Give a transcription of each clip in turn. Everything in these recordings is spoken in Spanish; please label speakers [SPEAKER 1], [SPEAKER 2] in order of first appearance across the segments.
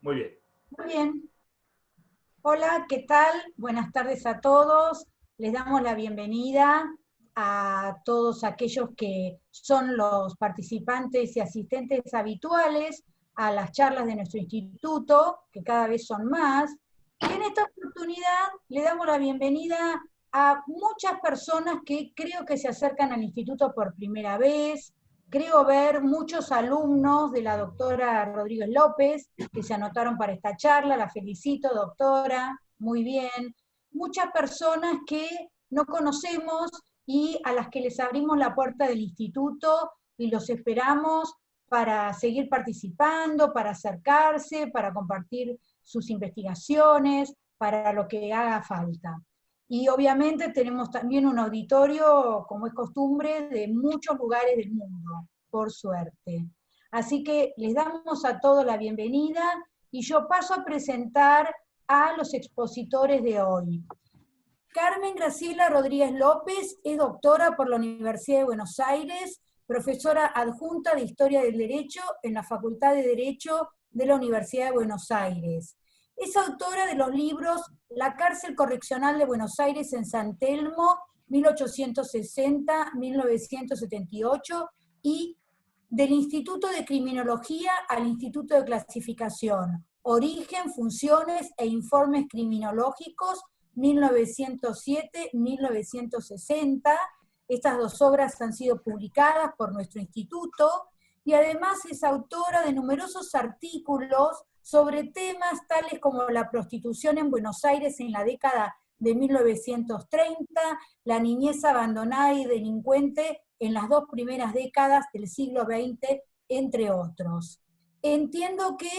[SPEAKER 1] Muy bien.
[SPEAKER 2] Muy bien. Hola, ¿qué tal? Buenas tardes a todos. Les damos la bienvenida a todos aquellos que son los participantes y asistentes habituales a las charlas de nuestro instituto, que cada vez son más. Y en esta oportunidad le damos la bienvenida a muchas personas que creo que se acercan al instituto por primera vez. Creo ver muchos alumnos de la doctora Rodríguez López que se anotaron para esta charla. La felicito, doctora, muy bien. Muchas personas que no conocemos y a las que les abrimos la puerta del instituto y los esperamos para seguir participando, para acercarse, para compartir sus investigaciones, para lo que haga falta. Y obviamente tenemos también un auditorio, como es costumbre, de muchos lugares del mundo, por suerte. Así que les damos a todos la bienvenida y yo paso a presentar a los expositores de hoy. Carmen Graciela Rodríguez López es doctora por la Universidad de Buenos Aires, profesora adjunta de Historia del Derecho en la Facultad de Derecho de la Universidad de Buenos Aires. Es autora de los libros La cárcel correccional de Buenos Aires en San Telmo, 1860-1978, y Del Instituto de Criminología al Instituto de Clasificación, Origen, Funciones e Informes Criminológicos, 1907-1960. Estas dos obras han sido publicadas por nuestro instituto y además es autora de numerosos artículos sobre temas tales como la prostitución en Buenos Aires en la década de 1930, la niñez abandonada y delincuente en las dos primeras décadas del siglo XX, entre otros. Entiendo que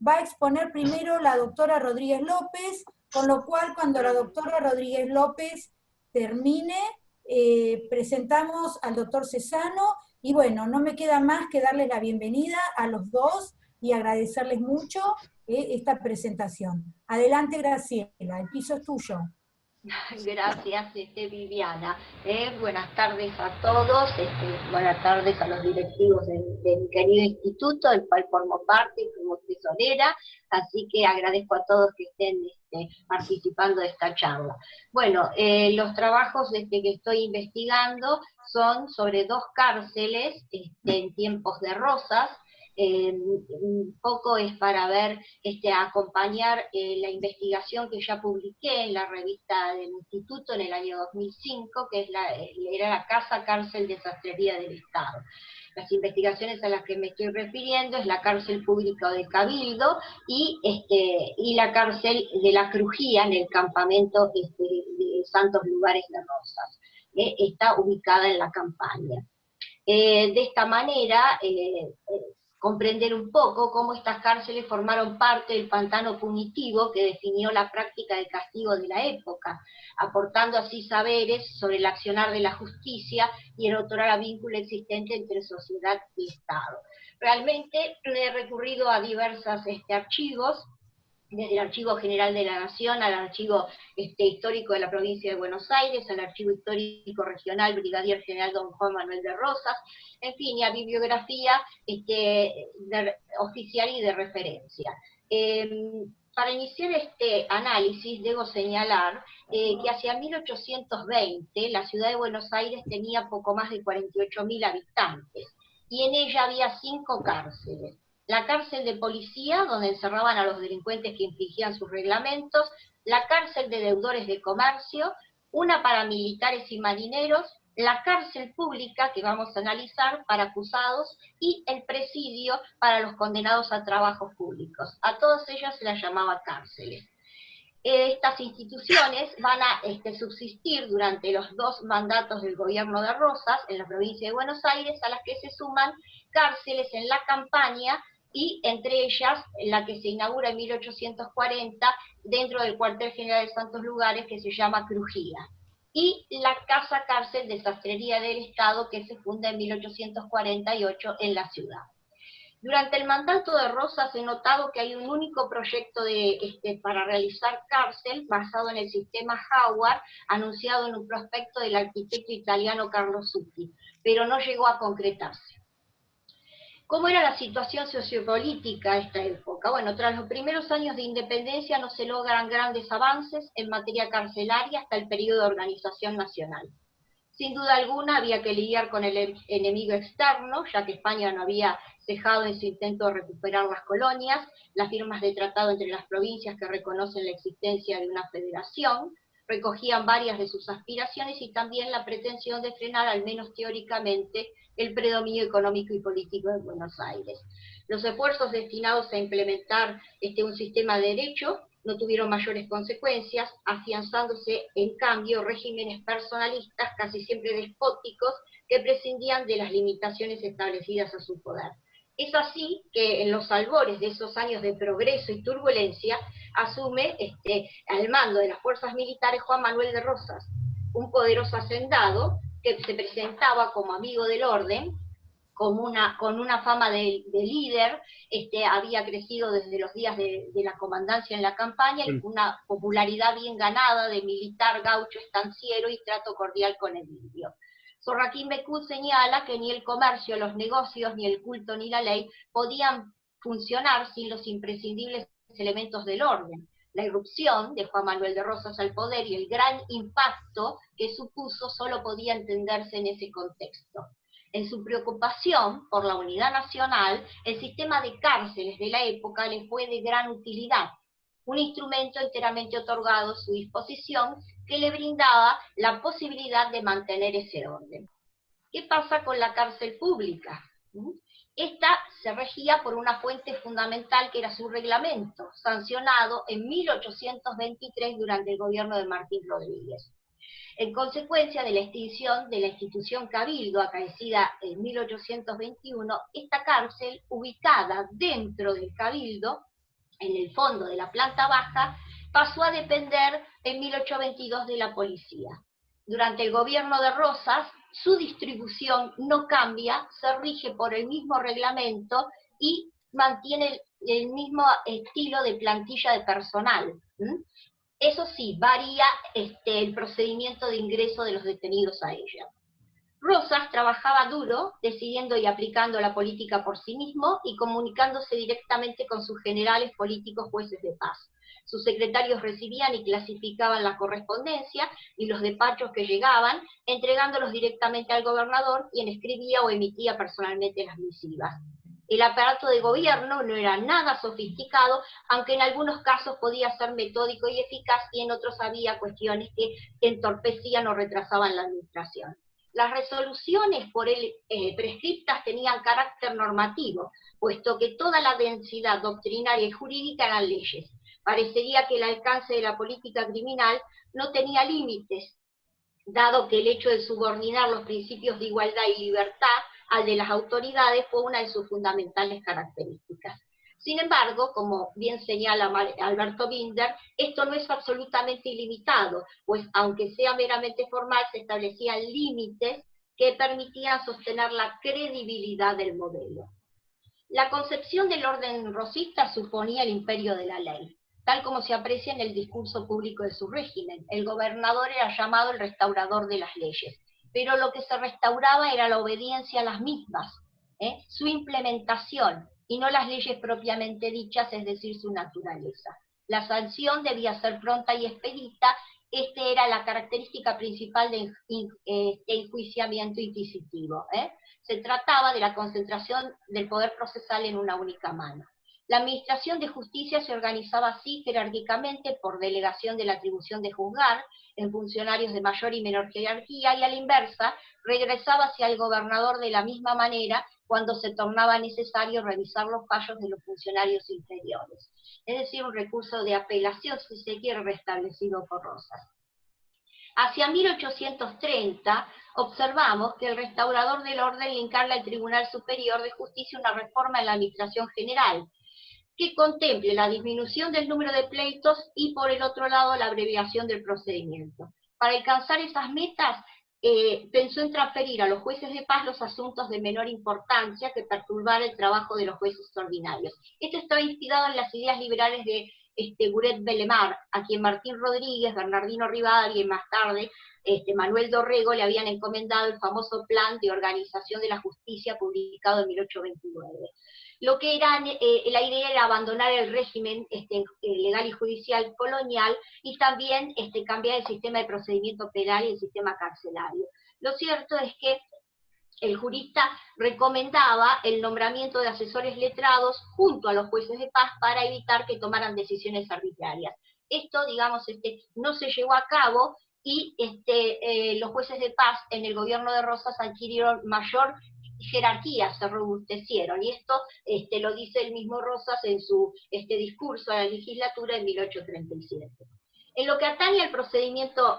[SPEAKER 2] va a exponer primero la doctora Rodríguez López, con lo cual cuando la doctora Rodríguez López termine, presentamos al doctor Cesano, y bueno, no me queda más que darles la bienvenida a los dos y agradecerles mucho esta presentación. Adelante, Graciela, el piso es tuyo.
[SPEAKER 3] Gracias, Viviana. Buenas tardes a todos, buenas tardes a los directivos de mi querido instituto, del cual formo parte como tesorera, así que agradezco a todos que estén participando de esta charla. Bueno, los trabajos que estoy investigando son sobre dos cárceles en tiempos de Rosas. Un poco es para ver, acompañar la investigación que ya publiqué en la revista del Instituto en el año 2005, que era la Casa Cárcel de Sastrería del Estado. Las investigaciones a las que me estoy refiriendo es la cárcel pública de Cabildo y la cárcel de la Crujía en el campamento de Santos Lugares de Rosas. Está ubicada en la campaña. De esta manera, comprender un poco cómo estas cárceles formaron parte del pantano punitivo que definió la práctica de castigo de la época, aportando así saberes sobre el accionar de la justicia y el otrora vínculo existente entre sociedad y Estado. Realmente he recurrido a diversos archivos, desde el Archivo General de la Nación al Archivo Histórico de la Provincia de Buenos Aires, al Archivo Histórico Regional Brigadier General Don Juan Manuel de Rosas, en fin, y a bibliografía oficial y de referencia. Para iniciar este análisis debo señalar que hacia 1820 la ciudad de Buenos Aires tenía poco más de 48.000 habitantes y en ella había 5 cárceles. La cárcel de policía, donde encerraban a los delincuentes que infringían sus reglamentos, la cárcel de deudores de comercio, una para militares y marineros, la cárcel pública, que vamos a analizar, para acusados, y el presidio para los condenados a trabajos públicos. A todas ellas se las llamaba cárceles. Estas instituciones van a subsistir durante los 2 mandatos del gobierno de Rosas en la provincia de Buenos Aires, a las que se suman cárceles en la campaña, y entre ellas la que se inaugura en 1840 dentro del cuartel general de Santos Lugares, que se llama Crujía, y la Casa Cárcel de Sastrería del Estado, que se funda en 1848 en la ciudad. Durante el mandato de Rosas he notado que hay un único proyecto para realizar cárcel basado en el sistema Howard, anunciado en un prospecto del arquitecto italiano Carlo Zucchi, pero no llegó a concretarse. ¿Cómo era la situación sociopolítica a esta época? Bueno, tras los primeros años de independencia no se logran grandes avances en materia carcelaria hasta el periodo de organización nacional. Sin duda alguna había que lidiar con el enemigo externo, ya que España no había cejado en su intento de recuperar las colonias, las firmas de tratado entre las provincias que reconocen la existencia de una federación, recogían varias de sus aspiraciones y también la pretensión de frenar, al menos teóricamente, el predominio económico y político de Buenos Aires. Los esfuerzos destinados a implementar un sistema de derecho no tuvieron mayores consecuencias, afianzándose en cambio regímenes personalistas casi siempre despóticos que prescindían de las limitaciones establecidas a su poder. Es así que en los albores de esos años de progreso y turbulencia asume al mando de las fuerzas militares Juan Manuel de Rosas, un poderoso hacendado que se presentaba como amigo del orden, con una fama de líder, había crecido desde los días de la comandancia en la campaña, y una popularidad bien ganada de militar, gaucho, estanciero y trato cordial con el indio. Sorraquín Becú señala que ni el comercio, los negocios, ni el culto, ni la ley podían funcionar sin los imprescindibles elementos del orden. La irrupción de Juan Manuel de Rosas al poder y el gran impacto que supuso solo podía entenderse en ese contexto. En su preocupación por la unidad nacional, el sistema de cárceles de la época le fue de gran utilidad, un instrumento enteramente otorgado a su disposición que le brindaba la posibilidad de mantener ese orden. ¿Qué pasa con la cárcel pública? Esta se regía por una fuente fundamental que era su reglamento, sancionado en 1823 durante el gobierno de Martín Rodríguez. En consecuencia de la extinción de la institución Cabildo, acaecida en 1821, esta cárcel, ubicada dentro del Cabildo, en el fondo de la planta baja, pasó a depender en 1822 de la policía. Durante el gobierno de Rosas, su distribución no cambia, se rige por el mismo reglamento y mantiene el mismo estilo de plantilla de personal. Eso sí, varía el procedimiento de ingreso de los detenidos a ella. Rosas trabajaba duro, decidiendo y aplicando la política por sí mismo y comunicándose directamente con sus generales políticos jueces de paz. Sus secretarios recibían y clasificaban la correspondencia y los despachos que llegaban, entregándolos directamente al gobernador, quien escribía o emitía personalmente las misivas. El aparato de gobierno no era nada sofisticado, aunque en algunos casos podía ser metódico y eficaz, y en otros había cuestiones que entorpecían o retrasaban la administración. Las resoluciones por él prescriptas tenían carácter normativo, puesto que toda la densidad doctrinaria y jurídica eran leyes. Parecería que el alcance de la política criminal no tenía límites, dado que el hecho de subordinar los principios de igualdad y libertad al de las autoridades fue una de sus fundamentales características. Sin embargo, como bien señala Alberto Binder, esto no es absolutamente ilimitado, pues aunque sea meramente formal, se establecían límites que permitían sostener la credibilidad del modelo. La concepción del orden rosista suponía el imperio de la ley, tal como se aprecia en el discurso público de su régimen. El gobernador era llamado el restaurador de las leyes, pero lo que se restauraba era la obediencia a las mismas, su implementación, y no las leyes propiamente dichas, es decir, su naturaleza. La sanción debía ser pronta y expedita. Era la característica principal de enjuiciamiento inquisitivo. Se trataba de la concentración del poder procesal en una única mano. La administración de justicia se organizaba así jerárquicamente por delegación de la atribución de juzgar en funcionarios de mayor y menor jerarquía, y a la inversa regresaba hacia el gobernador de la misma manera cuando se tornaba necesario revisar los fallos de los funcionarios inferiores. Es decir, un recurso de apelación, si se quiere, restablecido por Rosas. Hacia 1830 observamos que el restaurador del orden le encarga al Tribunal Superior de Justicia una reforma en la administración general, que contemple la disminución del número de pleitos y, por el otro lado, la abreviación del procedimiento. Para alcanzar esas metas, pensó en transferir a los jueces de paz los asuntos de menor importancia que perturbaran el trabajo de los jueces ordinarios. Esto estaba inspirado en las ideas liberales de Guret Belemar, a quien Martín Rodríguez, Bernardino Rivadavia y más tarde Manuel Dorrego le habían encomendado el famoso Plan de Organización de la Justicia publicado en 1829. Lo que era, la idea era abandonar el régimen legal y judicial colonial y también cambiar el sistema de procedimiento penal y el sistema carcelario. Lo cierto es que el jurista recomendaba el nombramiento de asesores letrados junto a los jueces de paz para evitar que tomaran decisiones arbitrarias. Esto, digamos, no se llevó a cabo y los jueces de paz en el gobierno de Rosas adquirieron mayor jerarquía, se robustecieron, y esto lo dice el mismo Rosas en su discurso a la legislatura en 1837. En lo que atañe al procedimiento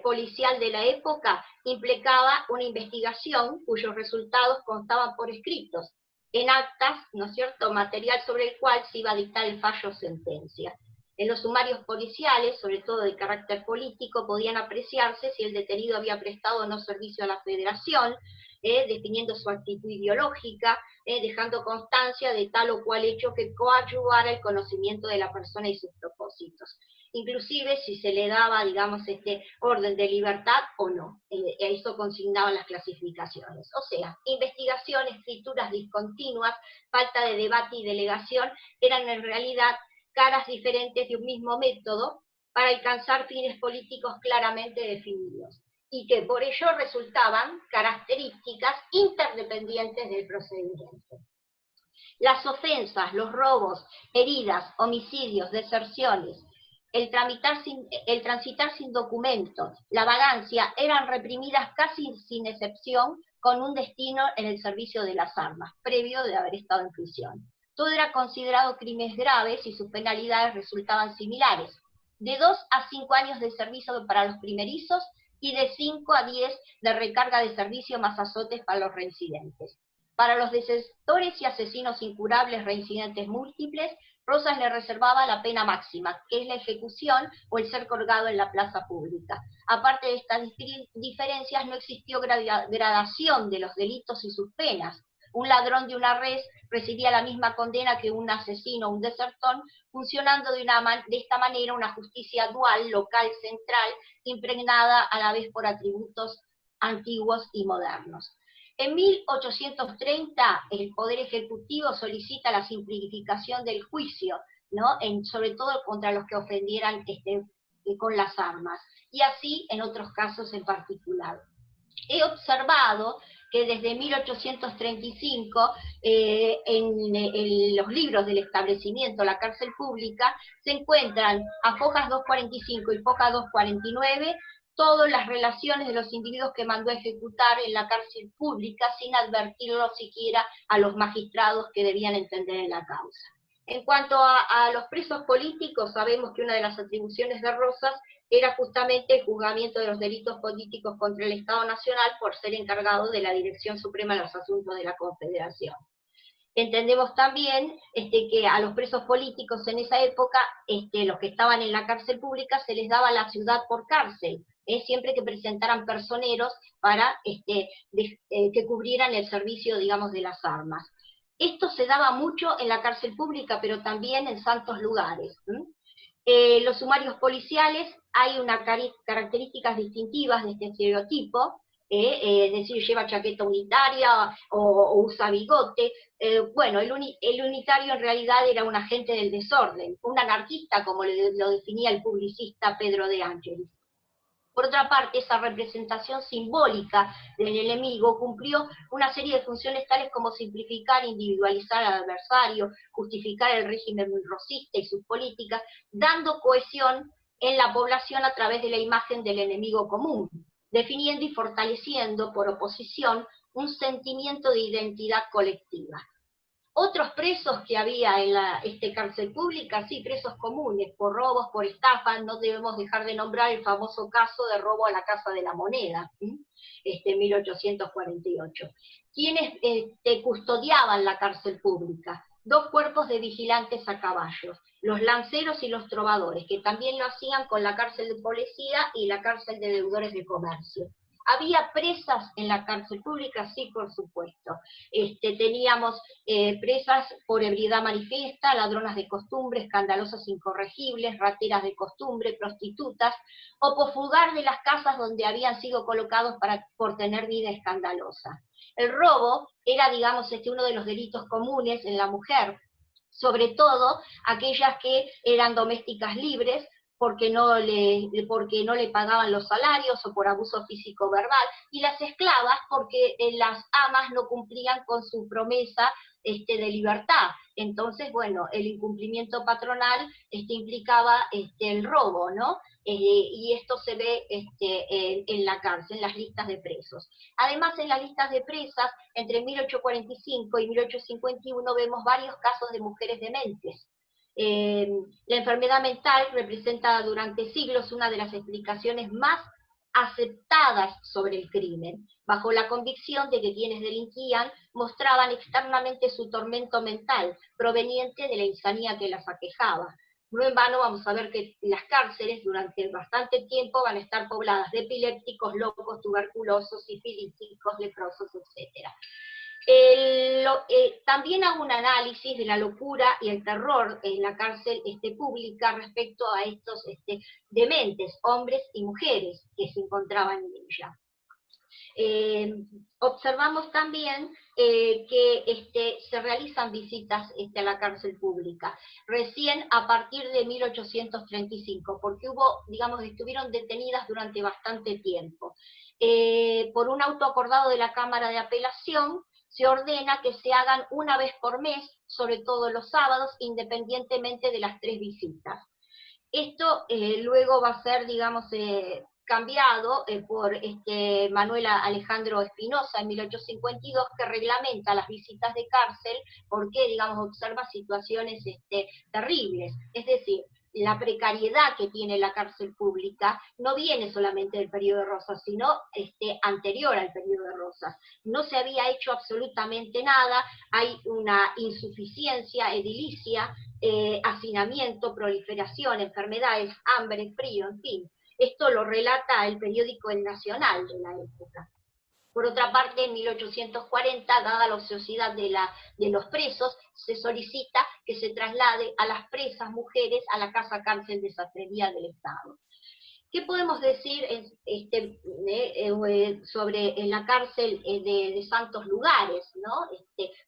[SPEAKER 3] policial de la época, implicaba una investigación cuyos resultados constaban por escritos, en actas, ¿no es cierto?, material sobre el cual se iba a dictar el fallo o sentencia. En los sumarios policiales, sobre todo de carácter político, podían apreciarse si el detenido había prestado o no servicio a la Federación, definiendo su actitud ideológica, dejando constancia de tal o cual hecho que coadyuvara el conocimiento de la persona y sus propósitos. Inclusive si se le daba, digamos, orden de libertad o no. Eso consignaban las clasificaciones. O sea, investigación, escrituras discontinuas, falta de debate y delegación eran en realidad caras diferentes de un mismo método para alcanzar fines políticos claramente definidos, y que por ello resultaban características interdependientes del procedimiento. Las ofensas, los robos, heridas, homicidios, deserciones, el transitar sin documentos, la vagancia, eran reprimidas casi sin excepción con un destino en el servicio de las armas, previo de haber estado en prisión. Todo era considerado crímenes graves y sus penalidades resultaban similares, de 2 a 5 años de servicio para los primerizos y de 5 a 10 de recarga de servicio más azotes para los reincidentes. Para los desertores y asesinos incurables reincidentes múltiples, Rosas le reservaba la pena máxima, que es la ejecución o el ser colgado en la plaza pública. Aparte de estas diferencias, no existió gradación de los delitos y sus penas. Un ladrón de una res recibía la misma condena que un asesino o un desertón, funcionando de esta manera una justicia dual, local, central, impregnada a la vez por atributos antiguos y modernos. En 1830, el Poder Ejecutivo solicita la simplificación del juicio, ¿no? Sobre todo contra los que ofendieran con las armas, y así en otros casos en particular. He observado que desde 1835, en los libros del establecimiento, la cárcel pública, se encuentran a fojas 245 y fojas 249, todas las relaciones de los individuos que mandó a ejecutar en la cárcel pública sin advertirlo siquiera a los magistrados que debían entender en la causa. En cuanto a los presos políticos, sabemos que una de las atribuciones de Rosas era justamente el juzgamiento de los delitos políticos contra el Estado Nacional por ser encargado de la Dirección Suprema de los Asuntos de la Confederación. Entendemos también que a los presos políticos en esa época, los que estaban en la cárcel pública, se les daba la ciudad por cárcel, siempre que presentaran personeros para que cubrieran el servicio, digamos, de las armas. Esto se daba mucho en la cárcel pública, pero también en santos lugares. Los sumarios policiales, hay unas características distintivas de este estereotipo, es decir, lleva chaqueta unitaria o usa bigote. Bueno, el unitario en realidad era un agente del desorden, un anarquista, como lo definía el publicista Pedro de Ángelis. Por otra parte, esa representación simbólica del enemigo cumplió una serie de funciones tales como simplificar, individualizar al adversario, justificar el régimen rosista y sus políticas, dando cohesión en la población a través de la imagen del enemigo común, definiendo y fortaleciendo por oposición un sentimiento de identidad colectiva. Otros presos que había en la cárcel pública, sí, presos comunes, por robos, por estafas, no debemos dejar de nombrar el famoso caso de robo a la Casa de la Moneda, en 1848. Quienes custodiaban la cárcel pública, 2 cuerpos de vigilantes a caballo, los lanceros y los trovadores, que también lo hacían con la cárcel de policía y la cárcel de deudores de comercio. ¿Había presas en la cárcel pública? Sí, por supuesto. Teníamos presas por ebriedad manifiesta, ladronas de costumbre, escandalosas incorregibles, rateras de costumbre, prostitutas, o por fugar de las casas donde habían sido colocados por tener vida escandalosa. El robo era, digamos, uno de los delitos comunes en la mujer, sobre todo aquellas que eran domésticas libres, porque no le pagaban los salarios o por abuso físico verbal, y las esclavas porque las amas no cumplían con su promesa de libertad. Entonces, bueno, el incumplimiento patronal implicaba el robo, ¿no? Y esto se ve en la cárcel, en las listas de presos. Además, en las listas de presas, entre 1845 y 1851 vemos varios casos de mujeres dementes. La enfermedad mental representa durante siglos una de las explicaciones más aceptadas sobre el crimen, bajo la convicción de que quienes delinquían mostraban externamente su tormento mental, proveniente de la insanía que las aquejaba. No en vano vamos a ver que las cárceles durante bastante tiempo van a estar pobladas de epilépticos, locos, tuberculosos, sifilíticos, leprosos, etc. También hago un análisis de la locura y el terror en la cárcel pública respecto a estos dementes, hombres y mujeres que se encontraban en ella. Observamos también que se realizan visitas a la cárcel pública, recién a partir de 1835, porque estuvieron detenidas durante bastante tiempo. Por un auto acordado de la Cámara de Apelación, se ordena que se hagan una vez por mes, sobre todo los sábados, independientemente de las 3 visitas. Esto luego va a ser, cambiado por Manuel Alejandro Espinosa en 1852, que reglamenta las visitas de cárcel porque, observa situaciones terribles. Es decir, la precariedad que tiene la cárcel pública no viene solamente del periodo de Rosas, sino anterior al periodo de Rosas. No se había hecho absolutamente nada, hay una insuficiencia edilicia, hacinamiento, proliferación, enfermedades, hambre, frío, en fin. Esto lo relata el periódico El Nacional de la época. Por otra parte, en 1840, dada la ociosidad de los presos, se solicita que se traslade a las presas mujeres a la casa cárcel de Sastrería del Estado. ¿Qué podemos decir sobre la cárcel de Santos Lugares, ¿no?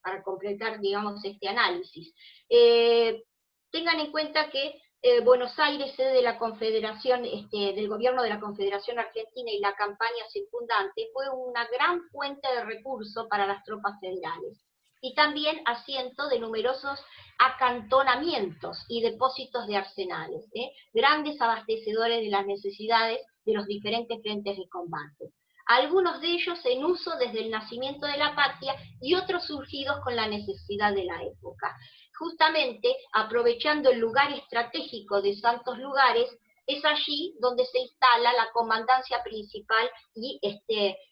[SPEAKER 3] Para completar, este análisis? Tengan en cuenta que Buenos Aires, sede de la Confederación, del gobierno de la Confederación Argentina y la campaña circundante, fue una gran fuente de recursos para las tropas federales, y también asiento de numerosos acantonamientos y depósitos de arsenales, grandes abastecedores de las necesidades de los diferentes frentes de combate. Algunos de ellos en uso desde el nacimiento de la patria y otros surgidos con la necesidad de la época. Justamente, aprovechando el lugar estratégico de Santos Lugares, es allí donde se instala la comandancia principal y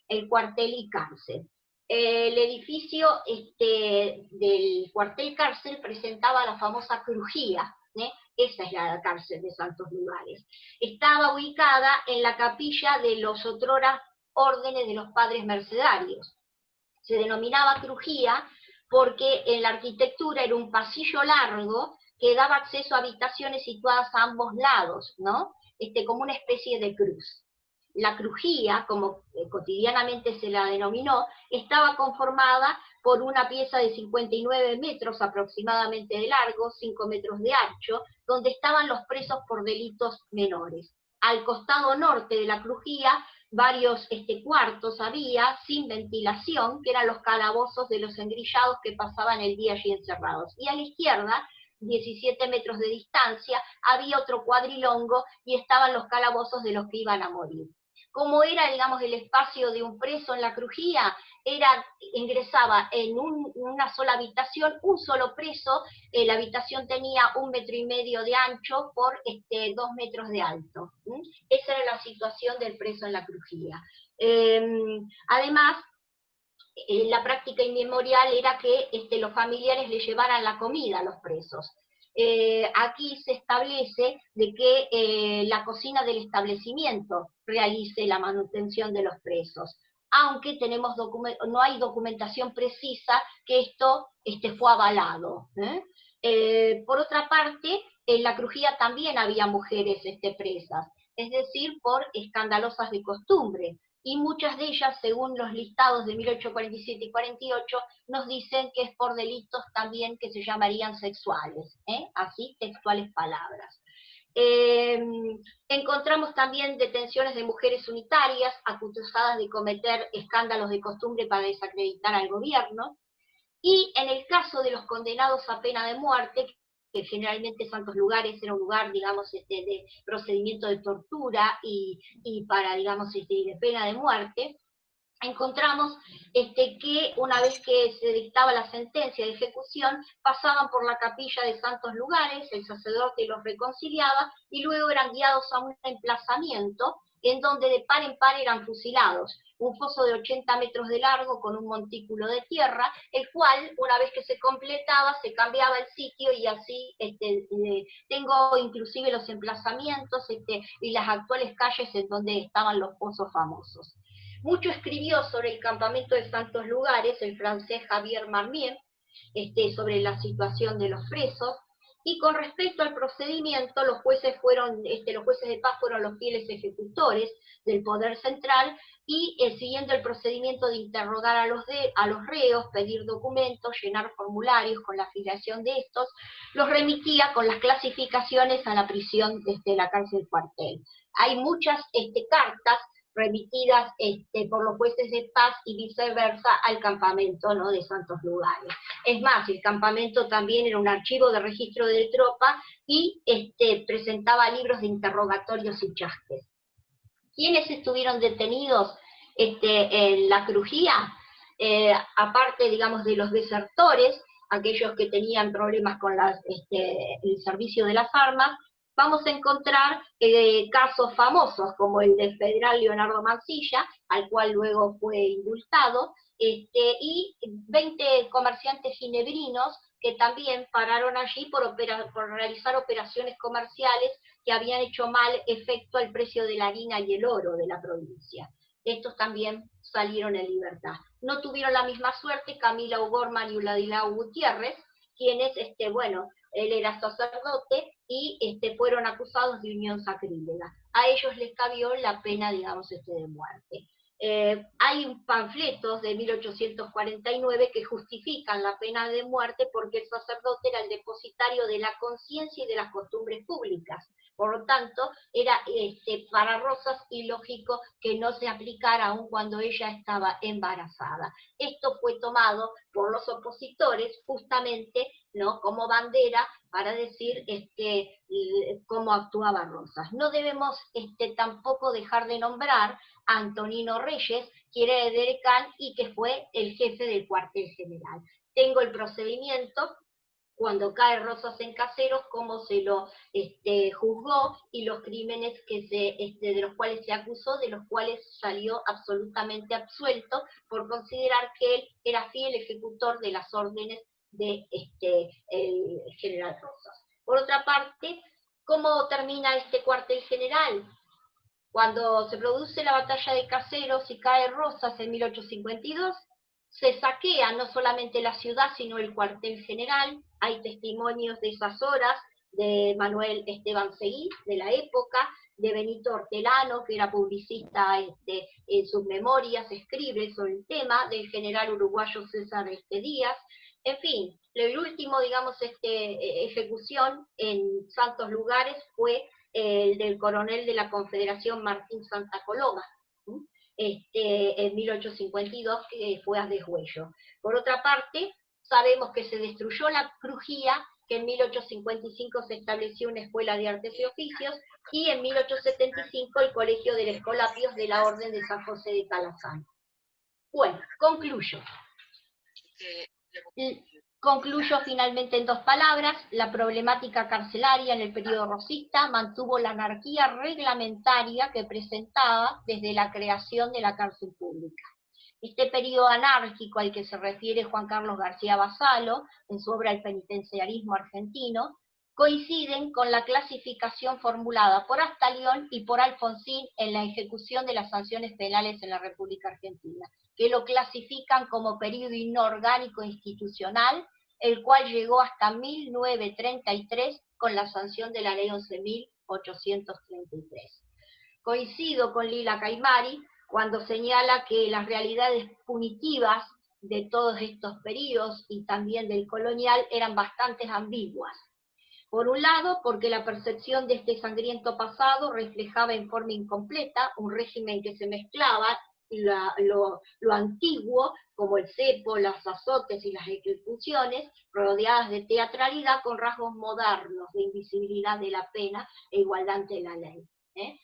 [SPEAKER 3] el cuartel y cárcel. El edificio del cuartel cárcel presentaba la famosa crujía, esa es la cárcel de Santos Lugares. Estaba ubicada en la capilla de los otrora órdenes de los padres mercedarios. Se denominaba crujía porque en la arquitectura era un pasillo largo que daba acceso a habitaciones situadas a ambos lados, ¿no? Como una especie de cruz. La crujía, como cotidianamente se la denominó, estaba conformada por una pieza de 59 metros aproximadamente de largo, 5 metros de ancho, donde estaban los presos por delitos menores. Al costado norte de la crujía, varios cuartos había, sin ventilación, que eran los calabozos de los engrillados que pasaban el día allí encerrados. Y a la izquierda, 17 metros de distancia, había otro cuadrilongo y estaban los calabozos de los que iban a morir. ¿Cómo era, el espacio de un preso en la crujía? Ingresaba en una sola habitación, un solo preso, la habitación tenía 1,5 metros de ancho por 2 metros de alto. Esa era la situación del preso en la crujía. Además, la práctica inmemorial era que los familiares le llevaran la comida a los presos. aquí se establece de que la cocina del establecimiento realice la manutención de los presos, aunque no hay documentación precisa que esto fue avalado. Por otra parte, en la crujía también había mujeres presas, es decir, por escandalosas de costumbre, y muchas de ellas, según los listados de 1847 y 48, nos dicen que es por delitos también que se llamarían sexuales, así textuales palabras. Encontramos también detenciones de mujeres unitarias acusadas de cometer escándalos de costumbre para desacreditar al gobierno, y en el caso de los condenados a pena de muerte, que generalmente Santos Lugares era un lugar, digamos, de procedimiento de tortura y para, digamos, de pena de muerte, encontramos que una vez que se dictaba la sentencia de ejecución, pasaban por la capilla de Santos Lugares, el sacerdote los reconciliaba, y luego eran guiados a un emplazamiento en donde de par en par eran fusilados. Un foso de 80 metros de largo con un montículo de tierra, el cual, una vez que se completaba, se cambiaba el sitio, y así tengo inclusive los emplazamientos y las actuales calles en donde estaban los pozos famosos. Mucho escribió sobre el campamento de Santos Lugares el francés Javier Marmier, sobre la situación de los presos, y con respecto al procedimiento, los jueces de paz fueron los fieles ejecutores del poder central, y siguiendo el procedimiento de interrogar a los reos, pedir documentos, llenar formularios con la afiliación de estos, los remitía con las clasificaciones a la prisión de la cárcel cuartel. Hay muchas cartas remitidas por los jueces de paz y viceversa al campamento, ¿no?, de Santos Lugares. Es más, el campamento también era un archivo de registro de tropa y presentaba libros de interrogatorios y chasques. ¿Quiénes estuvieron detenidos en la crujía? Aparte, digamos, de los desertores, aquellos que tenían problemas con el servicio de las armas, vamos a encontrar casos famosos, como el del federal Leonardo Mansilla, al cual luego fue indultado, y 20 comerciantes ginebrinos que también pararon allí por realizar operaciones comerciales que habían hecho mal efecto al precio de la harina y el oro de la provincia. Estos también salieron en libertad. No tuvieron la misma suerte Camila O'Gorman y Uladilao Gutiérrez, quienes, él era sacerdote y fueron acusados de unión sacrílega. A ellos les cabió la pena, digamos, de muerte. Hay panfletos de 1849 que justifican la pena de muerte porque el sacerdote era el depositario de la conciencia y de las costumbres públicas. Por lo tanto, era para Rosas ilógico que no se aplicara aun cuando ella estaba embarazada. Esto fue tomado por los opositores justamente, ¿no?, como bandera para decir cómo actuaba Rosas. No debemos tampoco dejar de nombrar a Antonino Reyes, que era de Derecán y que fue el jefe del cuartel general. Tengo el procedimiento cuando cae Rosas en Caseros, cómo se lo juzgó y los crímenes de los cuales se acusó, de los cuales salió absolutamente absuelto por considerar que él era fiel ejecutor de las órdenes de el general Rosas. Por otra parte, ¿cómo termina este cuartel general? Cuando se produce la batalla de Caseros y cae Rosas en 1852, se saquea no solamente la ciudad, sino el cuartel general. Hay testimonios de esas horas de Manuel Esteban Seguí, de la época, de Benito Hortelano, que era publicista, en sus memorias escribe sobre el tema, del general uruguayo César Díaz. En fin, el último, digamos, ejecución en Santos Lugares fue el del coronel de la Confederación Martín Santa Coloma, en 1852, que fue a deshuello. Por otra parte, sabemos que se destruyó la crujía, que en 1855 se estableció una escuela de artes y oficios, y en 1875 el colegio de Escolapios de la Orden de San José de Calazán. Bueno, concluyo. Concluyo finalmente en dos palabras: la problemática carcelaria en el periodo rosista mantuvo la anarquía reglamentaria que presentaba desde la creación de la cárcel pública. Este periodo anárquico al que se refiere Juan Carlos García Vassallo en su obra El penitenciarismo argentino coinciden con la clasificación formulada por Astalión y por Alfonsín en la ejecución de las sanciones penales en la República Argentina, que lo clasifican como periodo inorgánico institucional, el cual llegó hasta 1933 con la sanción de la Ley 11.833. Coincido con Lila Caimari cuando señala que las realidades punitivas de todos estos periodos y también del colonial eran bastante ambiguas. Por un lado, porque la percepción de este sangriento pasado reflejaba en forma incompleta un régimen que se mezclaba lo antiguo, como el cepo, los azotes y las ejecuciones, rodeadas de teatralidad con rasgos modernos de invisibilidad de la pena e igualdad ante la ley.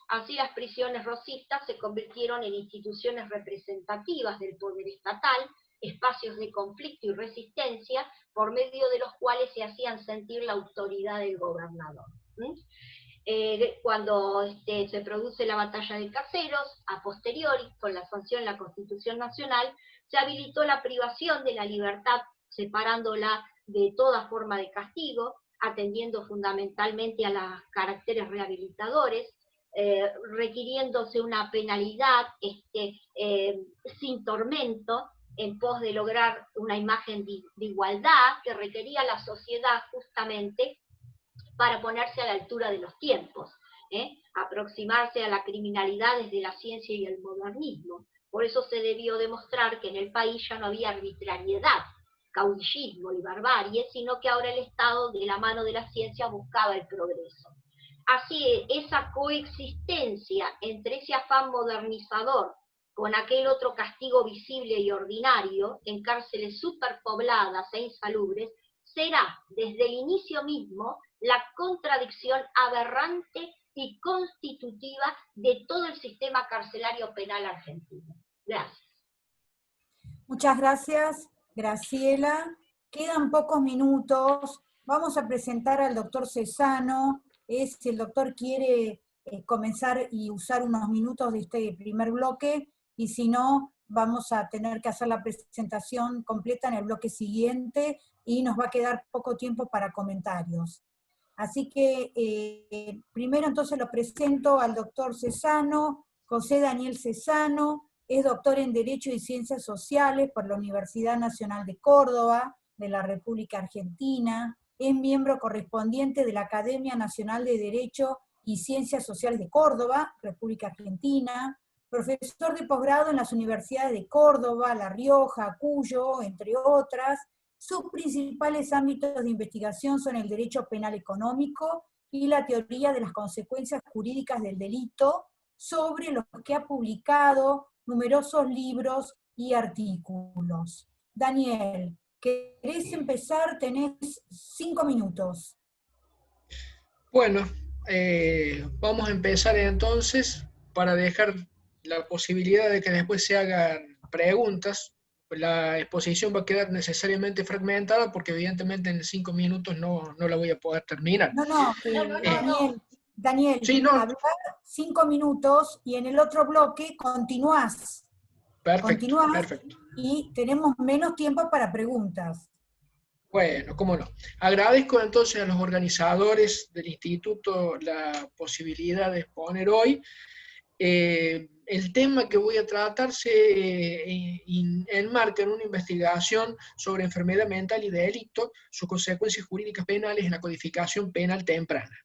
[SPEAKER 3] Así las prisiones rosistas se convirtieron en instituciones representativas del poder estatal, espacios de conflicto y resistencia, por medio de los cuales se hacían sentir la autoridad del gobernador. Cuando se produce la batalla de Caseros, a posteriori, con la sanción de la Constitución Nacional, se habilitó la privación de la libertad, separándola de toda forma de castigo, atendiendo fundamentalmente a los caracteres rehabilitadores, requiriéndose una penalidad sin tormento, en pos de lograr una imagen de igualdad que requería la sociedad justamente para ponerse a la altura de los tiempos, aproximarse a la criminalidad desde la ciencia y el modernismo. Por eso se debió demostrar que en el país ya no había arbitrariedad, caudillismo y barbarie, sino que ahora el Estado, de la mano de la ciencia, buscaba el progreso. Así, esa coexistencia entre ese afán modernizador con aquel otro castigo visible y ordinario, en cárceles superpobladas e insalubres, será desde el inicio mismo la contradicción aberrante y constitutiva de todo el sistema carcelario penal argentino. Gracias.
[SPEAKER 2] Muchas gracias, Graciela. Quedan pocos minutos. Vamos a presentar al doctor Cesano. Si el doctor quiere comenzar y usar unos minutos de este primer bloque, y si no, vamos a tener que hacer la presentación completa en el bloque siguiente, y nos va a quedar poco tiempo para comentarios. Así que primero entonces lo presento al doctor Cesano, José Daniel Cesano, es doctor en Derecho y Ciencias Sociales por la Universidad Nacional de Córdoba, de la República Argentina, es miembro correspondiente de la Academia Nacional de Derecho y Ciencias Sociales de Córdoba, República Argentina, profesor de posgrado en las universidades de Córdoba, La Rioja, Cuyo, entre otras. Sus principales ámbitos de investigación son el derecho penal económico y la teoría de las consecuencias jurídicas del delito, sobre los que ha publicado numerosos libros y artículos. Daniel, ¿querés empezar? Tenés 5 minutos.
[SPEAKER 1] Bueno, vamos a empezar entonces para dejar la posibilidad de que después se hagan preguntas. La exposición va a quedar necesariamente fragmentada porque evidentemente en 5 minutos no la voy a poder terminar.
[SPEAKER 2] Daniel,
[SPEAKER 1] sí, no.
[SPEAKER 2] Hablar 5 minutos y en el otro bloque continuás.
[SPEAKER 1] Perfecto, perfecto.
[SPEAKER 2] Y tenemos menos tiempo para preguntas.
[SPEAKER 1] Bueno, cómo no. Agradezco entonces a los organizadores del instituto la posibilidad de exponer hoy. El tema que voy a tratar se enmarca en una investigación sobre enfermedad mental y delito, sus consecuencias jurídicas penales en la codificación penal temprana.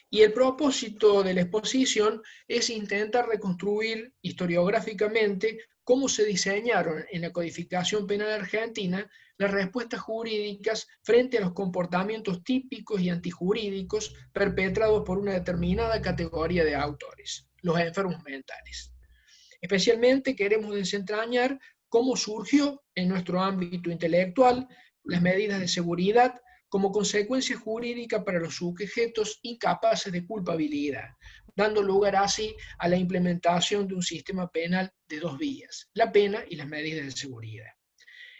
[SPEAKER 1] Y el propósito de la exposición es intentar reconstruir historiográficamente cómo se diseñaron en la codificación penal argentina las respuestas jurídicas frente a los comportamientos típicos y antijurídicos perpetrados por una determinada categoría de autores, los enfermos mentales. Especialmente queremos desentrañar cómo surgió en nuestro ámbito intelectual las medidas de seguridad como consecuencia jurídica para los sujetos incapaces de culpabilidad, dando lugar así a la implementación de un sistema penal de 2 vías, la pena y las medidas de seguridad.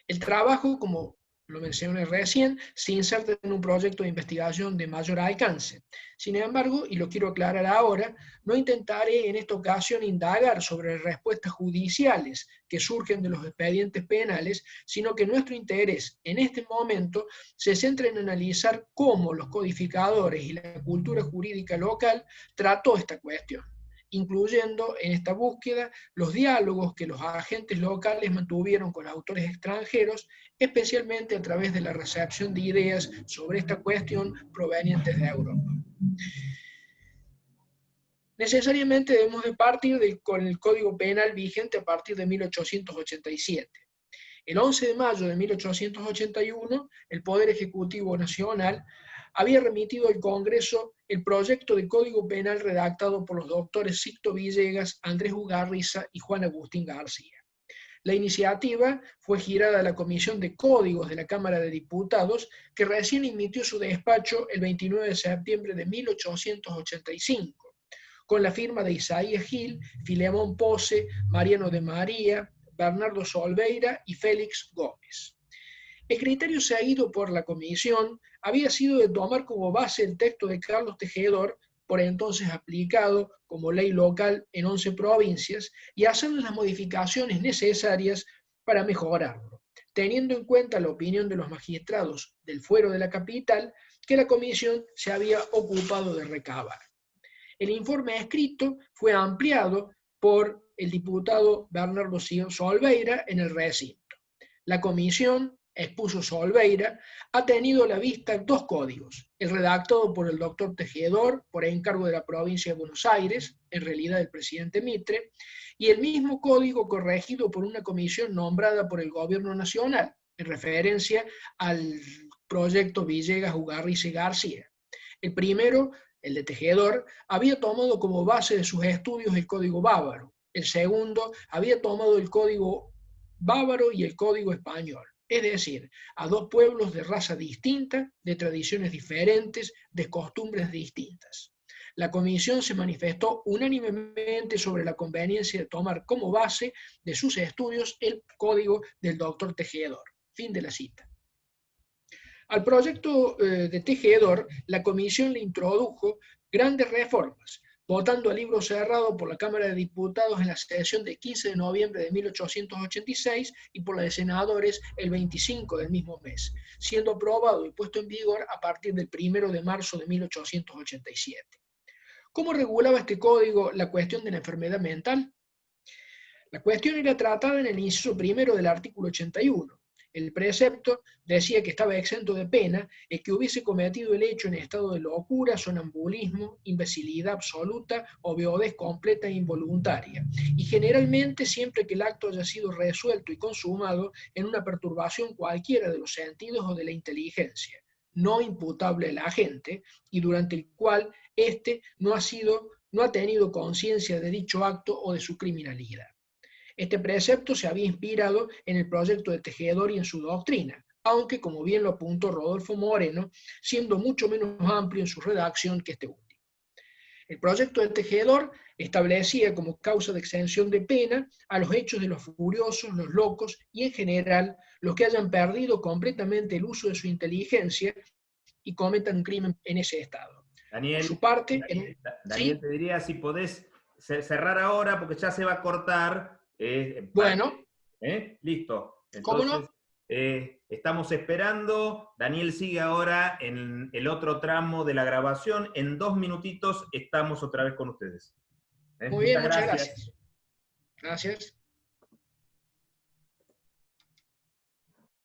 [SPEAKER 1] El trabajo, como lo mencioné recién, se inserta en un proyecto de investigación de mayor alcance. Sin embargo, y lo quiero aclarar ahora, no intentaré en esta ocasión indagar sobre respuestas judiciales que surgen de los expedientes penales, sino que nuestro interés en este momento se centra en analizar cómo los codificadores y la cultura jurídica local trató esta cuestión, incluyendo en esta búsqueda los diálogos que los agentes locales mantuvieron con autores extranjeros, especialmente a través de la recepción de ideas sobre esta cuestión provenientes de Europa. Necesariamente debemos de partir con el Código Penal vigente a partir de 1887. El 11 de mayo de 1881, el Poder Ejecutivo Nacional había remitido al Congreso el proyecto de Código Penal redactado por los doctores Sixto Villegas, Andrés Ugarriza y Juan Agustín García. La iniciativa fue girada a la Comisión de Códigos de la Cámara de Diputados, que recién emitió su despacho el 29 de septiembre de 1885, con la firma de Isaías Gil, Filemón Pose, Mariano de María, Bernardo Solveira y Félix Gómez. El criterio seguido por la comisión había sido de tomar como base el texto de Carlos Tejedor, por entonces aplicado como ley local en 11 provincias, y hacer las modificaciones necesarias para mejorarlo, teniendo en cuenta la opinión de los magistrados del fuero de la capital que la comisión se había ocupado de recabar. El informe escrito fue ampliado por el diputado Bernardo Solveira en el recinto. La comisión, expuso Solveira, ha tenido a la vista dos códigos, el redactado por el doctor Tejedor por encargo de la provincia de Buenos Aires, en realidad del presidente Mitre, y el mismo código corregido por una comisión nombrada por el gobierno nacional, en referencia al proyecto Villegas, Ugarriza y García. El primero, el de Tejedor, había tomado como base de sus estudios el código bávaro. El segundo había tomado el código bávaro y el código español. Es decir, a dos pueblos de raza distinta, de tradiciones diferentes, de costumbres distintas. La comisión se manifestó unánimemente sobre la conveniencia de tomar como base de sus estudios el código del doctor Tejedor. Fin de la cita. Al proyecto de Tejedor, la comisión le introdujo grandes reformas, votando a libro cerrado por la Cámara de Diputados en la sesión del 15 de noviembre de 1886 y por la de senadores el 25 del mismo mes, siendo aprobado y puesto en vigor a partir del 1 de marzo de 1887. ¿Cómo regulaba este código la cuestión de la enfermedad mental? La cuestión era tratada en el inciso primero del artículo 81. El precepto decía que estaba exento de pena el que hubiese cometido el hecho en estado de locura, sonambulismo, imbecilidad absoluta o viudez completa e involuntaria, y generalmente siempre que el acto haya sido resuelto y consumado en una perturbación cualquiera de los sentidos o de la inteligencia, no imputable al agente, y durante el cual éste no ha tenido conciencia de dicho acto o de su criminalidad. Este precepto se había inspirado en el proyecto de Tejedor y en su doctrina, aunque, como bien lo apuntó Rodolfo Moreno, siendo mucho menos amplio en su redacción que este último. El proyecto de Tejedor establecía como causa de exención de pena a los hechos de los furiosos, los locos y, en general, los que hayan perdido completamente el uso de su inteligencia y cometan un crimen en ese estado.
[SPEAKER 4] Daniel,
[SPEAKER 1] por su parte,
[SPEAKER 4] Daniel,
[SPEAKER 1] ¿sí?
[SPEAKER 4] te diría si podés cerrar ahora porque ya se va a cortar.
[SPEAKER 1] Bueno.
[SPEAKER 4] Listo. Entonces,
[SPEAKER 1] ¿cómo no?
[SPEAKER 4] Estamos esperando. Daniel sigue ahora en el otro tramo de la grabación. En 2 minutitos estamos otra vez con ustedes.
[SPEAKER 1] Muy bien, muchas gracias. Gracias.